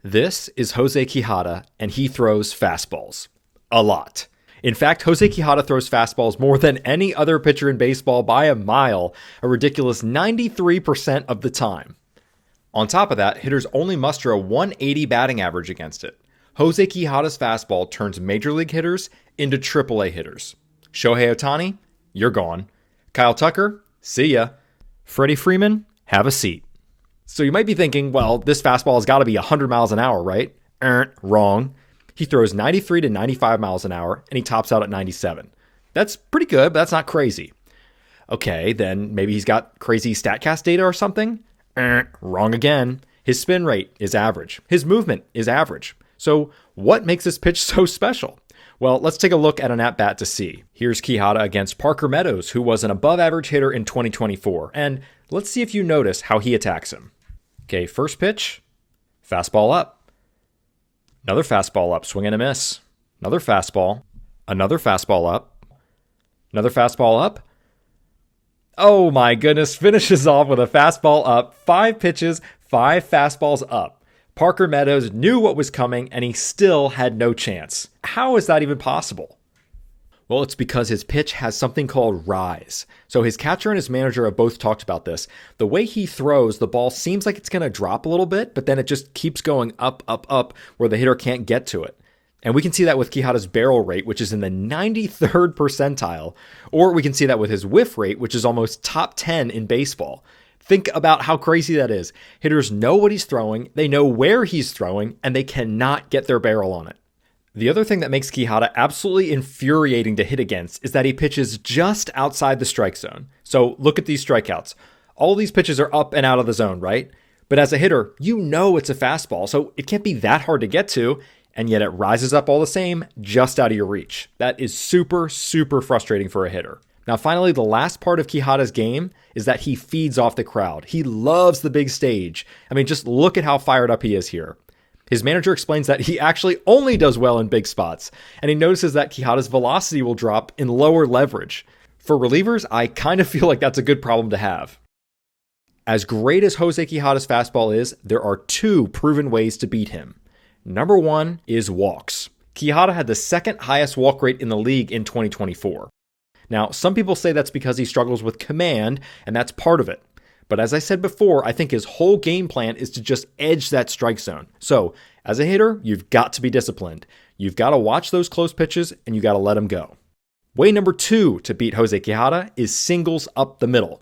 This is Jose Quijada, and he throws fastballs. A lot. In fact, Jose Quijada throws fastballs more than any other pitcher in baseball by a mile, a ridiculous 93% of the time. On top of that, hitters only muster a 180 batting average against it. Jose Quijada's fastball turns major league hitters into AAA hitters. Shohei Ohtani, you're gone. Kyle Tucker, see ya. Freddie Freeman, have a seat. So you might be thinking, well, this fastball has got to be 100 miles an hour, right? Wrong. He throws 93 to 95 miles an hour, and he tops out at 97. That's pretty good, but that's not crazy. Okay, then maybe he's got crazy StatCast data or something? Wrong again. His spin rate is average. His movement is average. So what makes this pitch so special? Well, let's take a look at an at-bat to see. Here's Quijada against Parker Meadows, who was an above-average hitter in 2024, and let's see if you notice how he attacks him. Okay, first pitch, fastball up. Another fastball up, swing and a miss. Another fastball up. Another fastball up. Oh my goodness, finishes off with a fastball up. 5 pitches, 5 fastballs up. Parker Meadows knew what was coming, and he still had no chance. How is that even possible? Well, it's because his pitch has something called rise. So his catcher and his manager have both talked about this. The way he throws, the ball seems like it's going to drop a little bit, but then it just keeps going up, up, up, where the hitter can't get to it. And we can see that with Quijada's barrel rate, which is in the 93rd percentile, or we can see that with his whiff rate, which is almost top 10 in baseball. Think about how crazy that is. Hitters know what he's throwing, they know where he's throwing, and they cannot get their barrel on it. The other thing that makes Quijada absolutely infuriating to hit against is that he pitches just outside the strike zone. So look at these strikeouts. All these pitches are up and out of the zone, right? But as a hitter, you know it's a fastball, so it can't be that hard to get to, and yet it rises up all the same, just out of your reach. That is super, super frustrating for a hitter. Now, finally, the last part of Quijada's game is that he feeds off the crowd. He loves the big stage. I mean, just look at how fired up he is here. His manager explains that he actually only does well in big spots, and he notices that Quijada's velocity will drop in lower leverage. For relievers, I kind of feel like that's a good problem to have. As great as Jose Quijada's fastball is, there are 2 proven ways to beat him. Number 1 is walks. Quijada had the second highest walk rate in the league in 2024. Now, some people say that's because he struggles with command, and that's part of it. But as I said before, I think his whole game plan is to just edge that strike zone. So, as a hitter, you've got to be disciplined. You've got to watch those close pitches, and you got to let them go. Way number 2 to beat Jose Quijada is singles up the middle.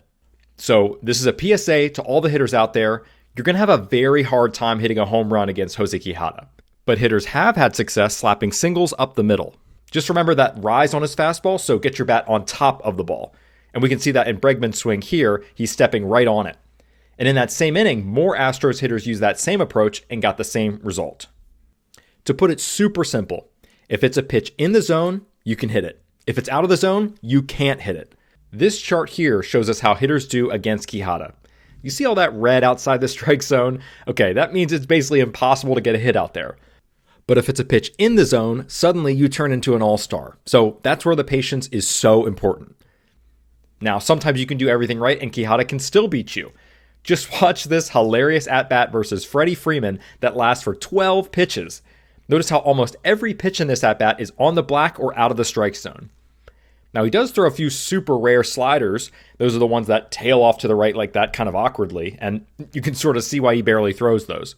So, this is a PSA to all the hitters out there. You're going to have a very hard time hitting a home run against Jose Quijada. But hitters have had success slapping singles up the middle. Just remember that rise on his fastball, so get your bat on top of the ball. And we can see that in Bregman's swing here, he's stepping right on it. And in that same inning, more Astros hitters used that same approach and got the same result. To put it super simple, if it's a pitch in the zone, you can hit it. If it's out of the zone, you can't hit it. This chart here shows us how hitters do against Quijada. You see all that red outside the strike zone? Okay, that means it's basically impossible to get a hit out there. But if it's a pitch in the zone, suddenly you turn into an all-star. So that's where the patience is so important. Now, sometimes you can do everything right and Quijada can still beat you. Just watch this hilarious at-bat versus Freddie Freeman that lasts for 12 pitches. Notice how almost every pitch in this at-bat is on the black or out of the strike zone. Now, he does throw a few super rare sliders. Those are the ones that tail off to the right like that kind of awkwardly, and you can sort of see why he barely throws those.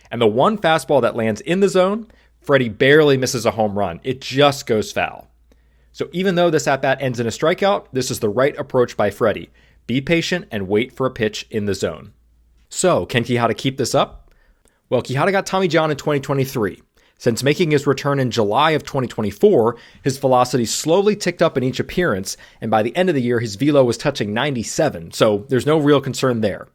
And the one fastball that lands in the zone, Freddie barely misses a home run. It just goes foul. So even though this at-bat ends in a strikeout, this is the right approach by Freddie. Be patient and wait for a pitch in the zone. So, can Quijada keep this up? Well, Quijada got Tommy John in 2023. Since making his return in July of 2024, his velocity slowly ticked up in each appearance, and by the end of the year, his velo was touching 97, so there's no real concern there.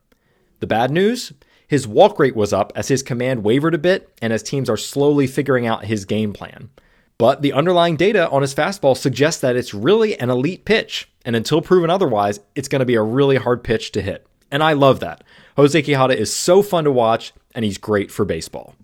The bad news? His walk rate was up as his command wavered a bit, and as teams are slowly figuring out his game plan. But the underlying data on his fastball suggests that it's really an elite pitch, and until proven otherwise, it's going to be a really hard pitch to hit. And I love that. Jose Quijada is so fun to watch, and he's great for baseball.